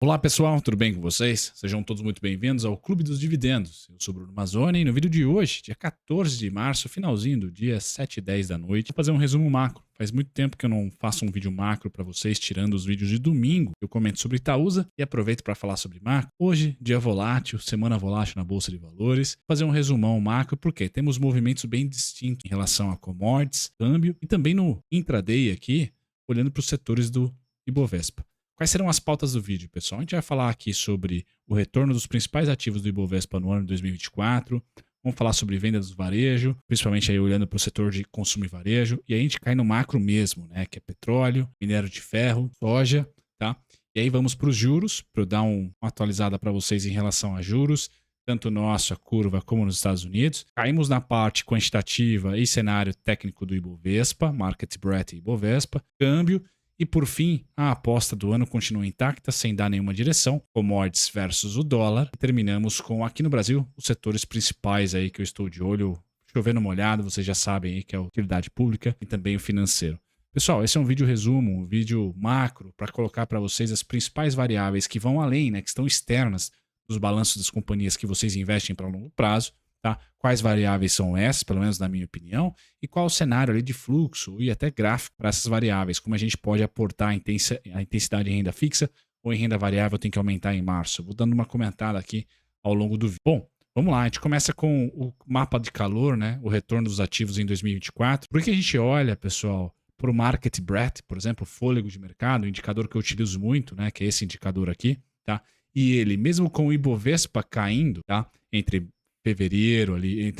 Olá pessoal, tudo bem com vocês? Sejam todos muito bem-vindos ao Clube dos Dividendos. Eu sou Bruno Mazzoni e no vídeo de hoje, dia 14 de março, finalzinho do dia 7h10 da noite, vou fazer um resumo macro. Faz muito tempo que eu não faço um vídeo macro para vocês, tirando os vídeos de domingo. Eu comento sobre Itaúsa e aproveito para falar sobre macro. Hoje, dia volátil, semana volátil na Bolsa de Valores. Vou fazer um resumão macro porque temos movimentos bem distintos em relação a commodities, câmbio e também no intraday aqui, olhando para os setores do Ibovespa. Quais serão as pautas do vídeo, pessoal? A gente vai falar aqui sobre o retorno dos principais ativos do Ibovespa no ano de 2024. Vamos falar sobre venda dos varejo, principalmente aí olhando para o setor de consumo e varejo. E aí a gente cai no macro mesmo, né? Que é petróleo, minério de ferro, soja, tá? E aí vamos para os juros, para eu dar uma atualizada para vocês em relação a juros, tanto nosso, a curva, como nos Estados Unidos. Caímos na parte quantitativa e cenário técnico do Ibovespa, Market Breadth e Ibovespa, câmbio. E por fim, a aposta do ano continua intacta, sem dar nenhuma direção, commodities versus o dólar. E terminamos com, aqui no Brasil, os setores principais aí que eu estou de olho, chovendo molhado, vocês já sabem aí que é a utilidade pública e também o financeiro. Pessoal, esse é um vídeo resumo, um vídeo macro, para colocar para vocês as principais variáveis que vão além, né, que estão externas dos balanços das companhias que vocês investem para longo prazo. Tá? Quais variáveis são essas, pelo menos na minha opinião, e qual o cenário ali de fluxo e até gráfico para essas variáveis, como a gente pode aportar a intensidade em renda fixa ou em renda variável tem que aumentar em março. Vou dando uma comentada aqui ao longo do vídeo. Bom, vamos lá, a gente começa com o mapa de calor, né? O retorno dos ativos em 2024. Por que a gente olha, pessoal, para o Market Breadth, por exemplo, fôlego de mercado, um indicador que eu utilizo muito, né? Que é esse indicador aqui, tá? E ele, mesmo com o Ibovespa caindo, tá? Entre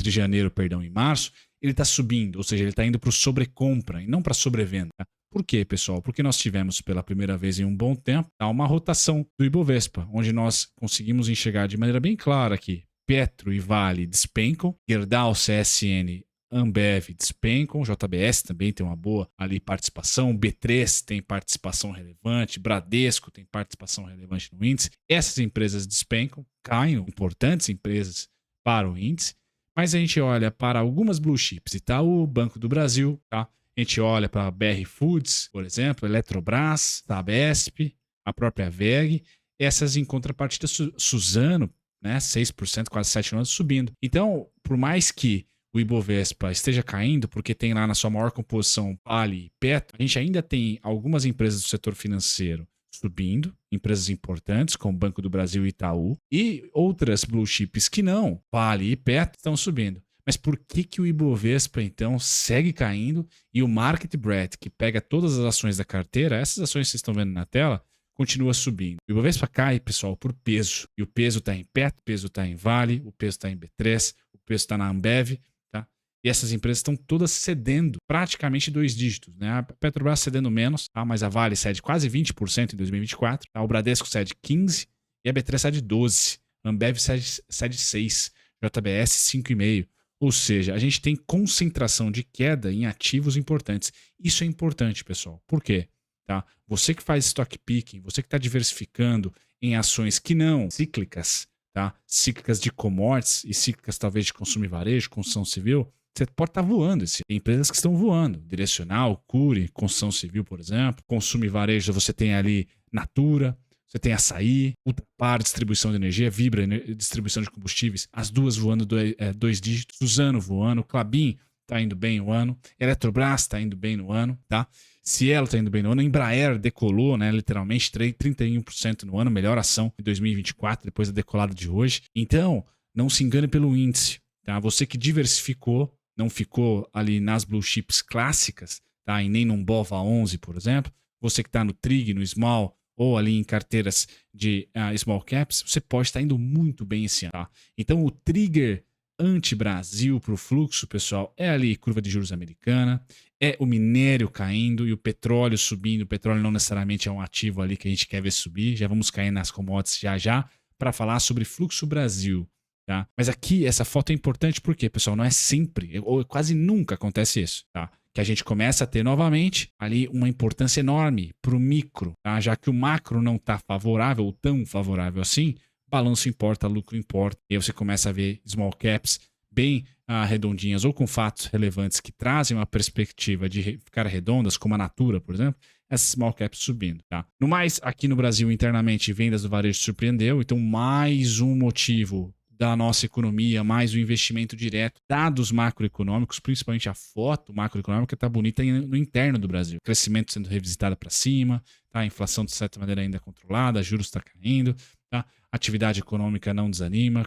janeiro, perdão, e março, ele está subindo, ou seja, ele está indo para o sobrecompra e não para sobrevenda. Por quê, pessoal? Porque nós tivemos pela primeira vez em um bom tempo uma rotação do Ibovespa, onde nós conseguimos enxergar de maneira bem clara que Petro e Vale despencam, Gerdau, CSN, Ambev despencam, JBS também tem uma boa ali participação, B3 tem participação relevante, Bradesco tem participação relevante no índice. Essas empresas despencam, caem, importantes empresas para o índice, mas a gente olha para algumas blue chips, Itaú, Banco do Brasil, tá? A gente olha para a BR Foods, por exemplo, Eletrobras, Sabesp, a própria VEG, essas em contrapartida Suzano, né, 6%, quase 7% subindo. Então, por mais que o Ibovespa esteja caindo, porque tem lá na sua maior composição Vale e Petro, a gente ainda tem algumas empresas do setor financeiro subindo, empresas importantes como Banco do Brasil e Itaú, e outras blue chips que não, Vale e Petro, estão subindo. Mas por que o Ibovespa, então, segue caindo e o Market Breadth, que pega todas as ações da carteira, essas ações que vocês estão vendo na tela, continua subindo? O Ibovespa cai, pessoal, por peso. E o peso está em Petro, o peso está em Vale, o peso está em B3, o peso está na Ambev, tá? E essas empresas estão todas cedendo praticamente 2 dígitos, né? A Petrobras cedendo menos, tá? Mas a Vale cede quase 20% em 2024, tá? O Bradesco cede 15% e a B3 cede 12%. A Ambev cede 6%, JBS 5,5%. Ou seja, a gente tem concentração de queda em ativos importantes. Isso é importante, pessoal. Por quê? Tá? Você que faz stock picking, você que está diversificando em ações que não cíclicas, tá? Cíclicas de commodities e cíclicas talvez de consumo e varejo, construção civil, você pode estar voando. Tem empresas que estão voando. Direcional, Cury, construção civil, por exemplo. Consumo e varejo, você tem ali Natura, você tem Açaí, Ultrapar, distribuição de energia, Vibra, distribuição de combustíveis. As duas voando 2 dígitos. Suzano voando, Klabin está indo bem no ano. Eletrobras está indo bem no ano, tá? Cielo está indo bem no ano. Embraer decolou, né? Literalmente 31% no ano. Melhor ação em 2024, depois da decolada de hoje. Então, não se engane pelo índice, tá? Você que diversificou, não ficou ali nas blue chips clássicas, tá? E nem num BOVA11, por exemplo. Você que está no TRIG, no Small, ou ali em carteiras de Small Caps, você pode estar indo muito bem esse ano, tá? Então, o trigger anti-Brasil para o fluxo, pessoal, é ali curva de juros americana, é o minério caindo e o petróleo subindo. O petróleo não necessariamente é um ativo ali que a gente quer ver subir. Já vamos cair nas commodities já para falar sobre fluxo Brasil. Tá? Mas aqui essa foto é importante porque, pessoal, não é sempre, ou quase nunca acontece isso, tá? Que a gente começa a ter novamente ali uma importância enorme para o micro, tá? Já que o macro não está favorável ou tão favorável assim, balanço importa, lucro importa, e aí você começa a ver small caps bem redondinhas ou com fatos relevantes que trazem uma perspectiva de ficar redondas, como a Natura, por exemplo. essas small caps subindo, tá? No mais, aqui no Brasil, internamente, vendas do varejo surpreendeu, então mais um motivo da nossa economia, mais o investimento direto, dados macroeconômicos, principalmente a foto macroeconômica está bonita no interno do Brasil. Crescimento sendo revisitado para cima, tá? A inflação de certa maneira ainda controlada, juros está caindo, tá? Atividade econômica não desanima,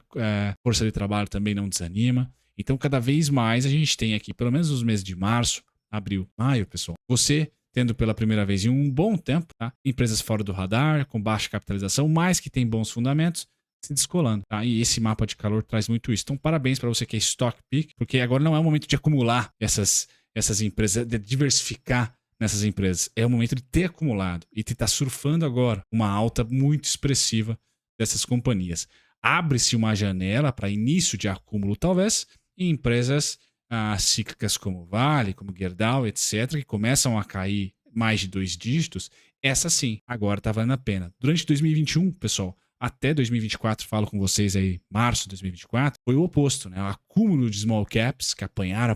força de trabalho também não desanima. Então, cada vez mais a gente tem aqui, pelo menos nos meses de março, abril, maio, pessoal, você tendo pela primeira vez em um bom tempo, tá? Empresas fora do radar, com baixa capitalização, mas que tem bons fundamentos, se descolando, tá? E esse mapa de calor traz muito isso. Então, parabéns para você que é stock pick, porque agora não é o momento de acumular essas empresas, de diversificar nessas empresas. É o momento de ter acumulado e de estar surfando agora uma alta muito expressiva dessas companhias. Abre-se uma janela para início de acúmulo, talvez, em empresas cíclicas como Vale, como Gerdau, etc., que começam a cair mais de 2 dígitos. Essa sim, agora está valendo a pena. Durante 2021, pessoal, até 2024, falo com vocês aí, março de 2024, foi o oposto, né? O acúmulo de small caps que apanharam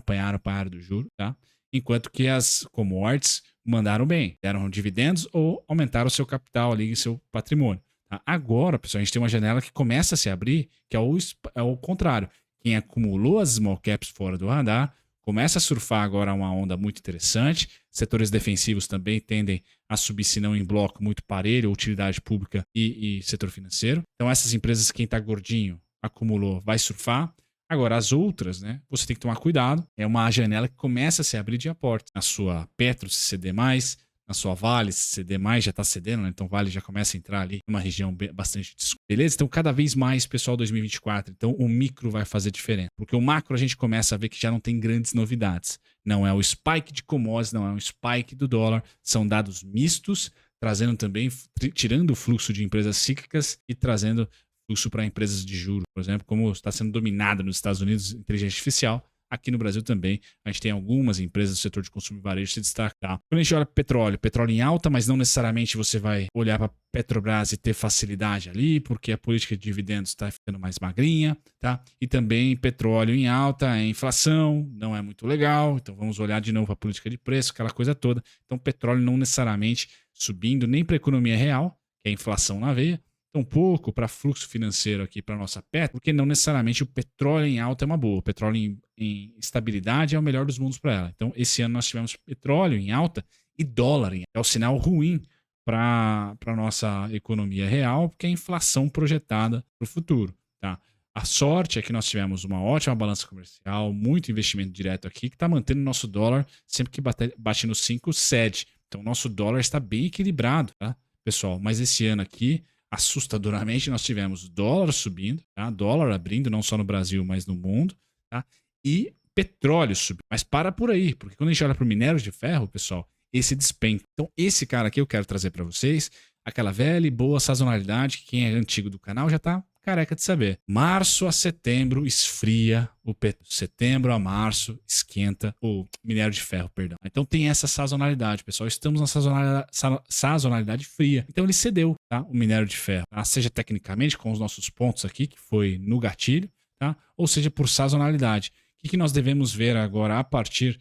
do juro, tá? Enquanto que as commodities mandaram bem, deram dividendos ou aumentaram o seu capital ali, seu patrimônio. Tá? Agora, pessoal, a gente tem uma janela que começa a se abrir, que é o contrário. Quem acumulou as small caps fora do radar começa a surfar agora uma onda muito interessante. Setores defensivos também tendem a subir, se não em bloco, muito parelho, utilidade pública e setor financeiro. Então, essas empresas, quem está gordinho, acumulou, vai surfar. Agora, as outras, né? Você tem que tomar cuidado. É uma janela que começa a se abrir de aporte. Na sua Petro, se ceder mais, na sua Vale, se ceder mais, já está cedendo, né? Então Vale já começa a entrar ali numa região bastante desconto. Beleza? Então cada vez mais, pessoal, 2024. Então o micro vai fazer diferença. Porque o macro a gente começa a ver que já não tem grandes novidades. Não é o spike de commodities, não é o spike do dólar. São dados mistos, trazendo também, tirando o fluxo de empresas cíclicas e trazendo fluxo para empresas de juros, por exemplo, como está sendo dominada nos Estados Unidos, inteligência artificial. Aqui no Brasil também, a gente tem algumas empresas do setor de consumo e varejo se destacar. Quando a gente olha para petróleo em alta, mas não necessariamente você vai olhar para Petrobras e ter facilidade ali, porque a política de dividendos está ficando mais magrinha, tá? E também petróleo em alta, a inflação não é muito legal, então vamos olhar de novo para a política de preço, aquela coisa toda. Então petróleo não necessariamente subindo nem para a economia real, que é a inflação na veia, um pouco para fluxo financeiro aqui para a nossa Petro, porque não necessariamente o petróleo em alta é uma boa. O petróleo em estabilidade é o melhor dos mundos para ela. Então, esse ano nós tivemos petróleo em alta e dólar em alta. É o sinal ruim para a nossa economia real, porque é a inflação projetada para o futuro. Tá? A sorte é que nós tivemos uma ótima balança comercial, muito investimento direto aqui, que está mantendo o nosso dólar sempre que bate no 5, cede. Então, o nosso dólar está bem equilibrado, tá, pessoal? Mas esse ano aqui, assustadoramente, nós tivemos dólar subindo, tá? Dólar abrindo, não só no Brasil, mas no mundo, tá? E petróleo subindo. Mas para por aí, porque quando a gente olha para o minério de ferro, pessoal, esse despenca. Então, esse cara aqui eu quero trazer para vocês aquela velha e boa sazonalidade que quem é antigo do canal já está careca de saber. Março a setembro esfria o petróleo. Setembro a março esquenta o minério de ferro, perdão. Então tem essa sazonalidade, pessoal. Estamos na sazonalidade fria. Então ele cedeu, tá? O minério de ferro, tá? Seja tecnicamente com os nossos pontos aqui, que foi no gatilho, tá? Ou seja por sazonalidade. O que nós devemos ver agora a partir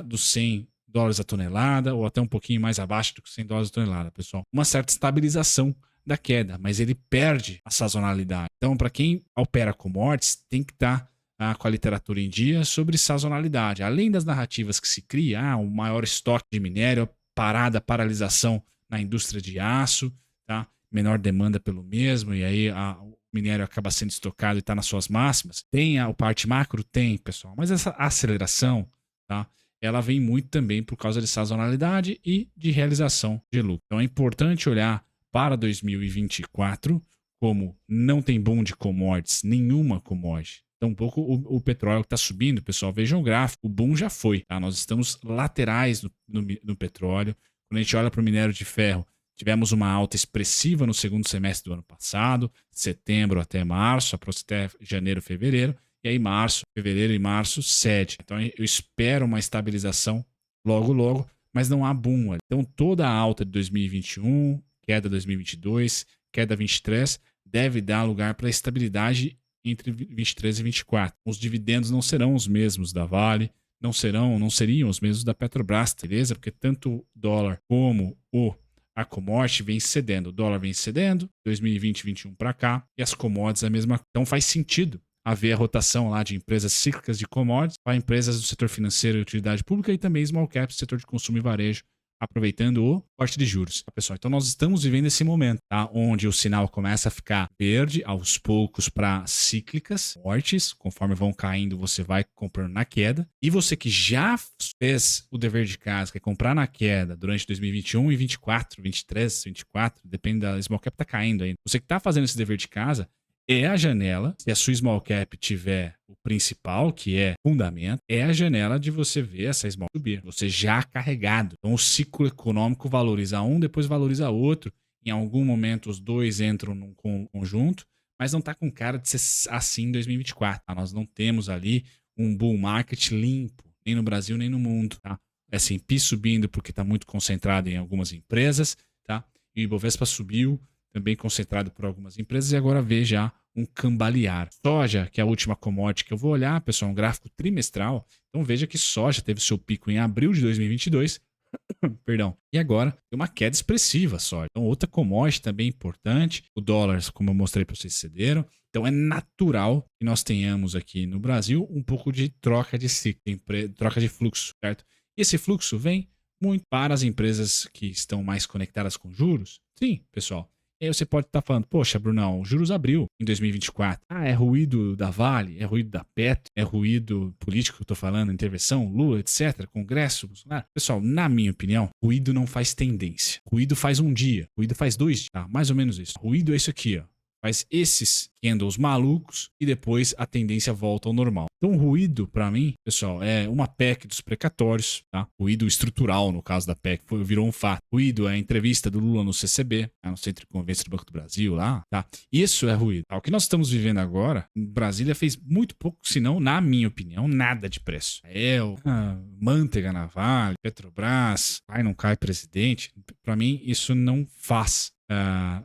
dos $100 a tonelada ou até um pouquinho mais abaixo do que $100 a tonelada, pessoal? Uma certa estabilização da queda, mas ele perde a sazonalidade. Então, para quem opera commodities, tem que estar com a literatura em dia sobre sazonalidade. Além das narrativas que se cria, o maior estoque de minério, paralisação na indústria de aço, tá? Menor demanda pelo mesmo, e aí o minério acaba sendo estocado e está nas suas máximas. Tem a parte macro? Tem, pessoal, mas essa aceleração, tá? Ela vem muito também por causa de sazonalidade e de realização de lucro. Então é importante olhar para 2024, como não tem boom de commodities, nenhuma commodity. Tampouco o petróleo que está subindo, pessoal, vejam o gráfico, o boom já foi. Tá? Nós estamos laterais no petróleo. Quando a gente olha para o minério de ferro, tivemos uma alta expressiva no segundo semestre do ano passado, setembro até março, até janeiro, fevereiro, e aí fevereiro e março cede. Então eu espero uma estabilização logo, mas não há boom. Então toda a alta de 2021, queda 2022, queda 23, deve dar lugar para estabilidade entre 23 e 24. Os dividendos não serão os mesmos da Vale, não seriam os mesmos da Petrobras, beleza? Porque tanto o dólar como a commodity vem cedendo. O dólar vem cedendo, 2020, 2021 para cá, e as commodities a mesma. Então faz sentido haver a rotação lá de empresas cíclicas de commodities para empresas do setor financeiro e utilidade pública e também small caps, setor de consumo e varejo, aproveitando o corte de juros. Tá, pessoal? Então nós estamos vivendo esse momento, tá? Onde o sinal começa a ficar verde aos poucos para cíclicas fortes, conforme vão caindo você vai comprando na queda, e você que já fez o dever de casa, que é comprar na queda durante 2021 e 24, 23, 24, depende da small cap tá caindo ainda. Você que tá fazendo esse dever de casa, é a janela, se a sua small cap tiver o principal, que é fundamento, é a janela de você ver essa small subir. Você já carregado. Então o ciclo econômico valoriza um, depois valoriza outro. Em algum momento os dois entram num conjunto, mas não está com cara de ser assim em 2024. Tá? Nós não temos ali um bull market limpo, nem no Brasil, nem no mundo. Tá? S&P subindo porque está muito concentrado em algumas empresas, tá? E o Ibovespa subiu, também concentrado por algumas empresas, e agora vê já um cambalear. Soja, que é a última commodity que eu vou olhar, pessoal, um gráfico trimestral. Então veja que soja teve seu pico em abril de 2022, perdão, e agora tem uma queda expressiva soja. Então outra commodity também importante, o dólar, como eu mostrei para vocês, cederam. Então é natural que nós tenhamos aqui no Brasil um pouco de troca de ciclo, troca de fluxo, certo? E esse fluxo vem muito para as empresas que estão mais conectadas com juros. Sim, pessoal. E aí você pode estar falando, poxa, Brunão, os juros abriu em 2024. Ah, é ruído da Vale, é ruído da Petro, é ruído político que eu estou falando, intervenção, Lula, etc., Congresso, Bolsonaro. Pessoal, na minha opinião, ruído não faz tendência. Ruído faz um dia, ruído faz 2 dias, tá? Mais ou menos isso. Ruído é isso aqui, ó. Faz esses candles malucos e depois a tendência volta ao normal. Então, ruído, para mim, pessoal, é uma PEC dos precatórios, tá? Ruído estrutural, no caso da PEC, virou um fato. Ruído é a entrevista do Lula no CCB, no Centro de Convênio do Banco do Brasil, lá, tá? Isso é ruído. Tá? O que nós estamos vivendo agora, Brasília fez muito pouco, se não, na minha opinião, nada de preço. Manteiga na Vale, Petrobras, não cai presidente. Para mim, isso não faz.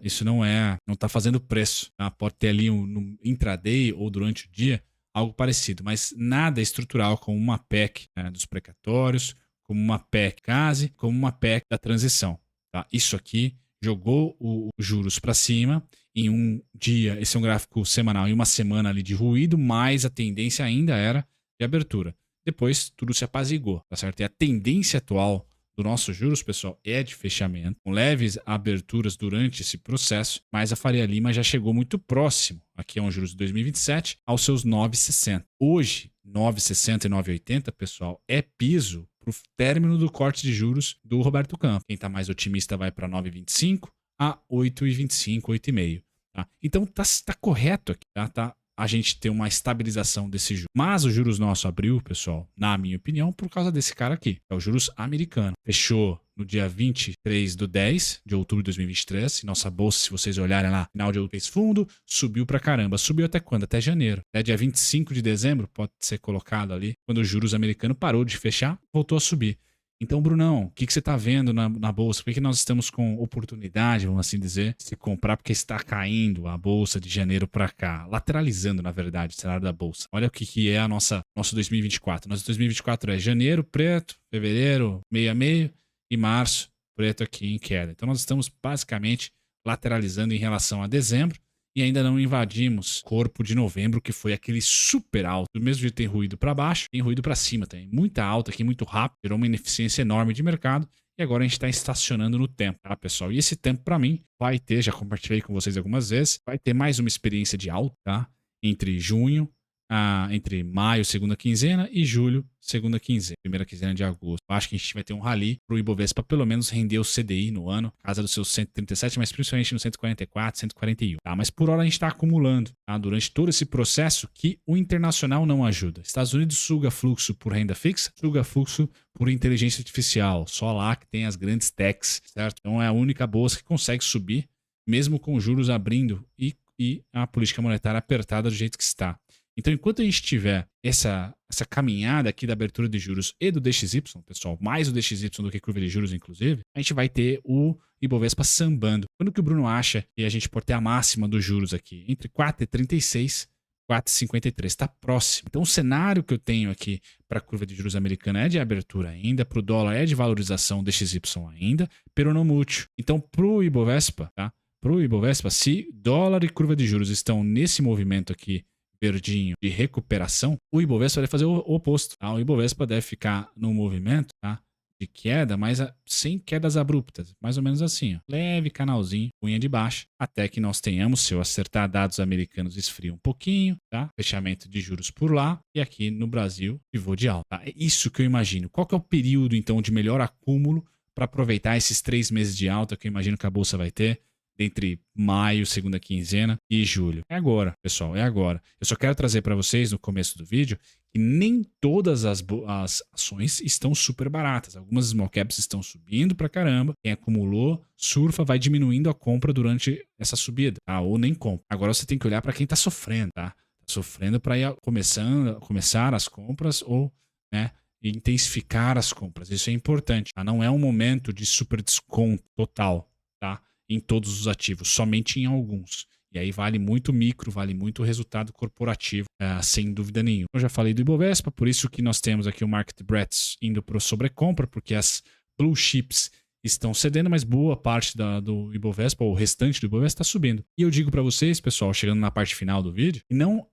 Isso não está fazendo preço. Tá? Pode ter ali no intraday ou durante o dia algo parecido, mas nada estrutural como uma PEC dos precatórios, como uma PEC case, como uma PEC da transição. Tá? Isso aqui jogou os juros para cima em um dia, esse é um gráfico semanal, em uma semana ali de ruído, mas a tendência ainda era de abertura. Depois tudo se apaziguou, tá certo? E a tendência atual do nossos juros, pessoal, é de fechamento, com leves aberturas durante esse processo, mas a Faria Lima já chegou muito próximo, aqui é um juros de 2027, aos seus 9,60. Hoje, 9,60 e 9,80, pessoal, é piso para o término do corte de juros do Roberto Campos. Quem está mais otimista vai para 9,25 a 8,25, 8,5. Tá? Então tá correto aqui, tá? A gente ter uma estabilização desse juros. Mas os juros nosso abriu, pessoal, na minha opinião, por causa desse cara aqui. É o juros americano. Fechou no dia 23 de 10 de outubro de 2023. E nossa bolsa, se vocês olharem lá, final de outubro fez fundo, subiu pra caramba. Subiu até quando? Até janeiro. Até dia 25 de dezembro, pode ser colocado ali, quando o juros americano parou de fechar, voltou a subir. Então, Brunão, o que você está vendo na bolsa? Por que nós estamos com oportunidade, vamos assim dizer, de se comprar? Porque está caindo a bolsa de janeiro para cá, lateralizando, na verdade, o cenário da bolsa. Olha o que é nosso 2024. Nosso 2024 é janeiro, preto, fevereiro, meio a meio, e março, preto aqui em queda. Então, nós estamos basicamente lateralizando em relação a dezembro. E ainda não invadimos o corpo de novembro, que foi aquele super alto. Do mesmo jeito tem ruído para baixo, tem ruído para cima. Tem muita alta aqui, muito rápido. Gerou uma ineficiência enorme de mercado. E agora a gente está estacionando no tempo, tá, pessoal? E esse tempo, para mim, vai ter, já compartilhei com vocês algumas vezes, vai ter mais uma experiência de alta, tá? Entre maio, segunda quinzena, e julho, segunda quinzena, primeira quinzena de agosto. Eu acho que a gente vai ter um rally pro Ibovespa pelo menos render o CDI no ano, casa dos seus 137, mas principalmente no 144, 141. Tá? Mas por hora a gente está acumulando, tá? Durante todo esse processo que o internacional não ajuda. Estados Unidos suga fluxo por renda fixa, suga fluxo por inteligência artificial. Só lá que tem as grandes techs, certo? Então é a única bolsa que consegue subir, mesmo com juros abrindo e a política monetária apertada do jeito que está. Então, enquanto a gente tiver essa caminhada aqui da abertura de juros e do DXY, pessoal, mais o DXY do que curva de juros, inclusive, a gente vai ter o Ibovespa sambando. Quando que o Bruno acha que a gente pode ter a máxima dos juros aqui? Entre 4,36 4,53. Está próximo. Então o cenário que eu tenho aqui para a curva de juros americana é de abertura ainda, para o dólar é de valorização DXY ainda, peronomútil. Então para o Ibovespa, tá? Para o Ibovespa, se dólar e curva de juros estão nesse movimento aqui verdinho de recuperação, o Ibovespa deve fazer o oposto. Tá? O Ibovespa deve ficar no movimento, tá? De queda, mas sem quedas abruptas, mais ou menos assim, ó. Leve canalzinho, unha de baixa, até que nós tenhamos, se eu acertar dados americanos, esfria um pouquinho, tá? Fechamento de juros por lá, e aqui no Brasil, pivô de alta. Tá? É isso que eu imagino. Qual que é o período, então, de melhor acúmulo para aproveitar esses 3 meses de alta que eu imagino que a Bolsa vai ter? Entre maio, segunda quinzena e julho. É agora, pessoal, é agora. Eu só quero trazer para vocês no começo do vídeo que nem todas as ações estão super baratas. Algumas small caps estão subindo pra caramba. Quem acumulou, surfa, vai diminuindo a compra durante essa subida, tá? Ou nem compra. Agora você tem que olhar para quem tá sofrendo, tá? Tá sofrendo para ir começar as compras ou, né, intensificar as compras. Isso é importante, tá? Não é um momento de super desconto total, tá? Em todos os ativos, somente em alguns. E aí vale muito micro, vale muito o resultado corporativo, sem dúvida nenhuma. Eu já falei do Ibovespa, por isso que nós temos aqui o Market Breadth indo para sobrecompra, porque as blue chips estão cedendo, mas boa parte do Ibovespa, ou o restante do Ibovespa, está subindo. E eu digo para vocês, pessoal, chegando na parte final do vídeo,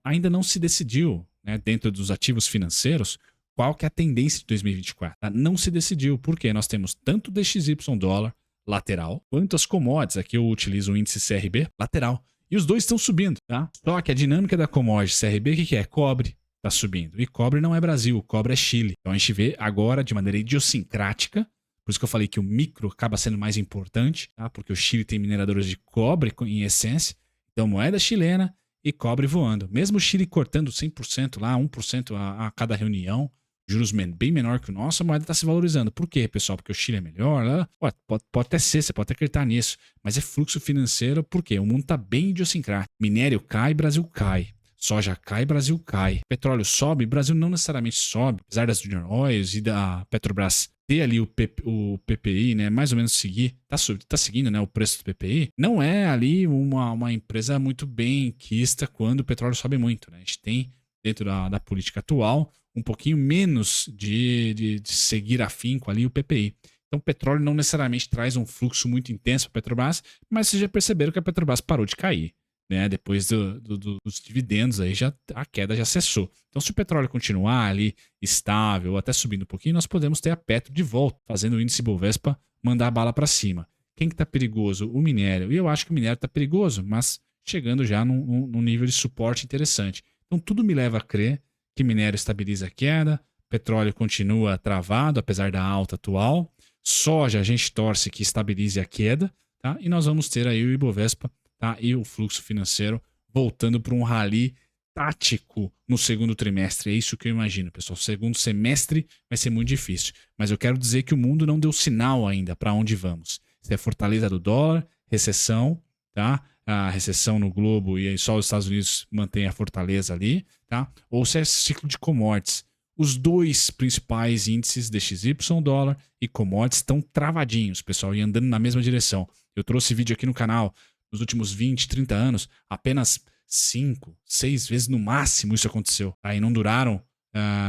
ainda não se decidiu, né, dentro dos ativos financeiros, qual que é a tendência de 2024. Tá? Não se decidiu, porque nós temos tanto DXY dólar, lateral, quanto as commodities, aqui eu utilizo o índice CRB, lateral. E os dois estão subindo, tá? Só que a dinâmica da commodity CRB, o que é? Cobre está subindo. E cobre não é Brasil, cobre é Chile. Então a gente vê agora de maneira idiosincrática, por isso que eu falei que o micro acaba sendo mais importante, tá? Porque o Chile tem mineradores de cobre em essência, então moeda chilena e cobre voando. Mesmo o Chile cortando 100% lá, 1% a cada reunião, juros bem menor que o nosso, a moeda está se valorizando. Por quê, pessoal? Porque o Chile é melhor? Pode até ser, você pode até acreditar nisso. Mas é fluxo financeiro, por quê? O mundo está bem idiosincrático. Minério cai, Brasil cai. Soja cai, Brasil cai. Petróleo sobe, Brasil não necessariamente sobe. Apesar das Junior Oils e da Petrobras ter ali o PPI, né, mais ou menos seguir, tá seguindo, né, o preço do PPI, não é ali uma empresa muito bem quista quando o petróleo sobe muito. Né? A gente tem, dentro da política atual, um pouquinho menos de seguir afinco ali o PPI. Então, o petróleo não necessariamente traz um fluxo muito intenso para a Petrobras, mas vocês já perceberam que a Petrobras parou de cair. Né? Depois dos dividendos, aí a queda já cessou. Então, se o petróleo continuar ali estável, até subindo um pouquinho, nós podemos ter a Petro de volta, fazendo o índice Bovespa mandar a bala para cima. Quem que está perigoso? O minério. E eu acho que o minério está perigoso, mas chegando já num nível de suporte interessante. Então, tudo me leva a crer que minério estabiliza a queda, petróleo continua travado, apesar da alta atual, soja a gente torce que estabilize a queda, tá? E nós vamos ter aí o Ibovespa, tá? E o fluxo financeiro voltando para um rally tático no segundo trimestre. É isso que eu imagino, pessoal. Segundo semestre vai ser muito difícil, mas eu quero dizer que o mundo não deu sinal ainda para onde vamos. Se é fortaleza do dólar, recessão, tá? A recessão no globo e aí só os Estados Unidos mantém a fortaleza ali, tá? Ou se é ciclo de commodities. Os dois principais índices DXY, dólar e commodities estão travadinhos, pessoal, e andando na mesma direção. Eu trouxe vídeo aqui no canal nos últimos 20, 30 anos, apenas 5, 6 vezes no máximo isso aconteceu. Aí não duraram,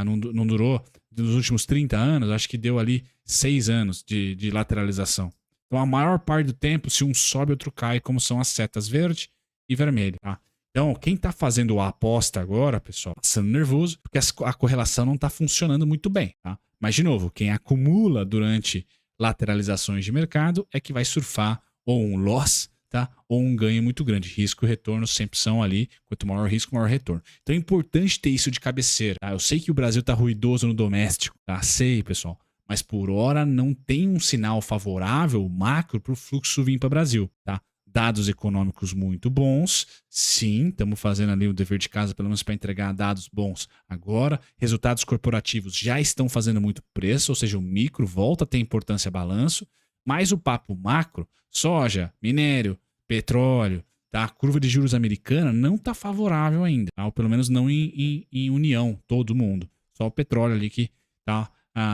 não durou nos últimos 30 anos, acho que deu ali 6 anos de lateralização. Então, a maior parte do tempo, se um sobe, outro cai, como são as setas verde e vermelho. Tá? Então, quem está fazendo a aposta agora, pessoal, passando nervoso, porque a correlação não está funcionando muito bem. Tá? Mas, de novo, quem acumula durante lateralizações de mercado é que vai surfar ou um loss, tá? Ou um ganho muito grande. Risco e retorno sempre são ali. Quanto maior o risco, maior o retorno. Então, é importante ter isso de cabeceira. Tá? Eu sei que o Brasil está ruidoso no doméstico. Tá? Sei, pessoal. Mas por hora não tem um sinal favorável macro para o fluxo vir para o Brasil, tá? Dados econômicos muito bons, sim, estamos fazendo ali o dever de casa pelo menos para entregar dados bons agora. Resultados corporativos já estão fazendo muito preço, ou seja, o micro volta a ter importância balanço, mas o papo macro, soja, minério, petróleo, tá? A curva de juros americana não está favorável ainda, tá? Ou pelo menos não em união, todo mundo. Só o petróleo ali que está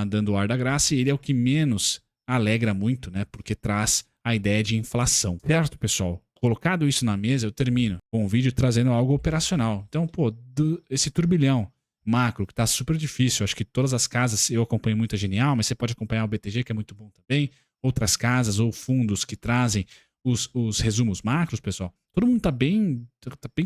dando o ar da graça, e ele é o que menos alegra muito, né? Porque traz a ideia de inflação. Certo, pessoal? Colocado isso na mesa, eu termino com um vídeo trazendo algo operacional. Então, pô, esse turbilhão macro que tá super difícil, acho que todas as casas, eu acompanho muito a Genial, mas você pode acompanhar o BTG, que é muito bom também, outras casas ou fundos que trazem os resumos macros, pessoal. Todo mundo tá bem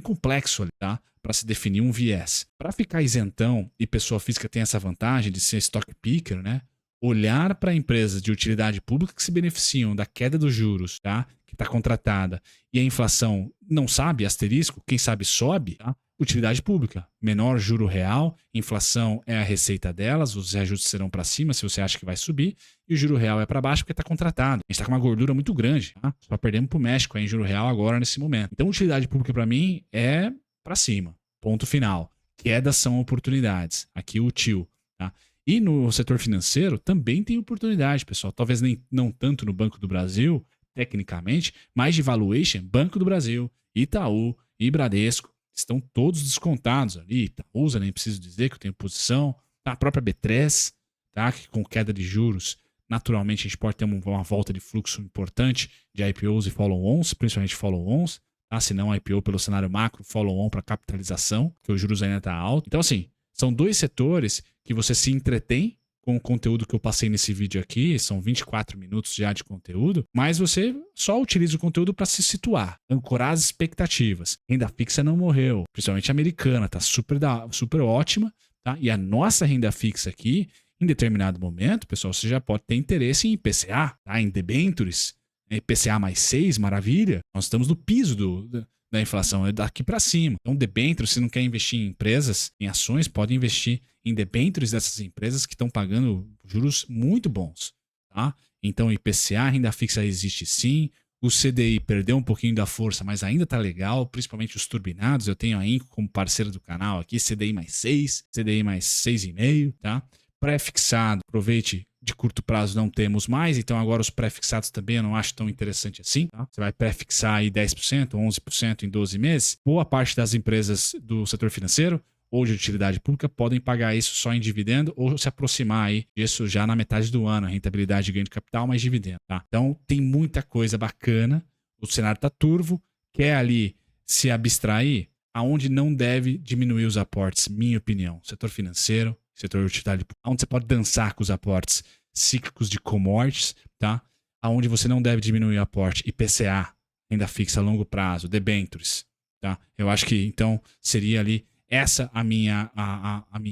complexo ali, tá? Para se definir um viés. Para ficar isentão e pessoa física tem essa vantagem de ser stock picker, né? Olhar para empresas de utilidade pública que se beneficiam da queda dos juros, tá? Que está contratada, e a inflação não sabe, asterisco, quem sabe sobe, tá? Utilidade pública, menor juro real, inflação é a receita delas, os reajustes serão para cima se você acha que vai subir, e o juro real é para baixo porque está contratado. A gente está com uma gordura muito grande, tá? Só perdemos para o México em juro real agora nesse momento. Então, utilidade pública para mim é para cima, ponto final. Quedas são oportunidades, aqui o tio, tá? E no setor financeiro também tem oportunidade, pessoal. Talvez não tanto no Banco do Brasil, tecnicamente, mas de valuation, Banco do Brasil, Itaú e Bradesco estão todos descontados ali. Itaúsa, nem preciso dizer que eu tenho posição. A própria B3, tá? Que com queda de juros, naturalmente a gente pode ter uma volta de fluxo importante de IPOs e follow-ons, principalmente follow-ons. Tá? Se não IPO pelo cenário macro, follow-on para capitalização, que os juros ainda está alto. Então, assim, são dois setores que você se entretém com o conteúdo que eu passei nesse vídeo aqui, são 24 minutos já de conteúdo, mas você só utiliza o conteúdo para se situar, ancorar as expectativas. Renda fixa não morreu, principalmente a americana, tá super ótima, tá? E a nossa renda fixa aqui, em determinado momento, pessoal, você já pode ter interesse em IPCA, tá? Em debentures, IPCA mais 6, maravilha. Nós estamos no piso da inflação, é daqui para cima. Então, debêntures, se não quer investir em empresas, em ações, pode investir em debêntures dessas empresas que estão pagando juros muito bons. Tá? Então, IPCA, renda fixa existe sim. O CDI perdeu um pouquinho da força, mas ainda está legal, principalmente os turbinados. Eu tenho a Inco como parceiro do canal aqui, CDI mais 6, CDI mais 6,5, tá? Pré-fixado, aproveite, de curto prazo não temos mais, então agora os pré-fixados também eu não acho tão interessante assim. Tá? Você vai pré-fixar aí 10%, 11% em 12 meses. Boa parte das empresas do setor financeiro ou de utilidade pública podem pagar isso só em dividendo ou se aproximar aí disso já na metade do ano, a rentabilidade de ganho de capital mais dividendo. Tá? Então tem muita coisa bacana, o cenário está turvo, quer ali se abstrair, aonde não deve diminuir os aportes, minha opinião, setor financeiro, setor de utilidade pública, onde você pode dançar com os aportes cíclicos de commodities, tá? Aonde você não deve diminuir o aporte IPCA, renda fixa a longo prazo, debentures, tá? Eu acho que então seria ali essa a minha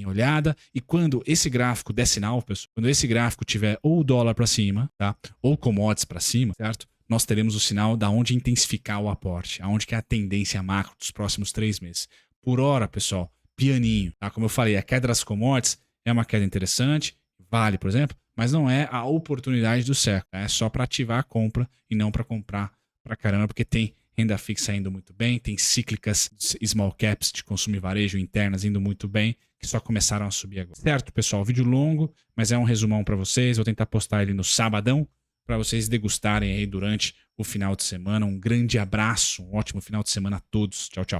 olhada. E quando esse gráfico der sinal, pessoal, quando esse gráfico tiver ou o dólar para cima, tá? Ou commodities para cima, certo? Nós teremos o sinal da onde intensificar o aporte, aonde que é a tendência macro dos próximos 3 meses. Por hora, pessoal, pianinho, tá? Como eu falei, a queda das commodities é uma queda interessante, vale, por exemplo, mas não é a oportunidade do século. É só para ativar a compra e não para comprar para caramba, porque tem renda fixa indo muito bem, tem cíclicas small caps de consumo e varejo internas indo muito bem, que só começaram a subir agora. Certo, pessoal, vídeo longo, mas é um resumão para vocês. Vou tentar postar ele no sabadão para vocês degustarem aí durante o final de semana. Um grande abraço, um ótimo final de semana a todos. Tchau, tchau.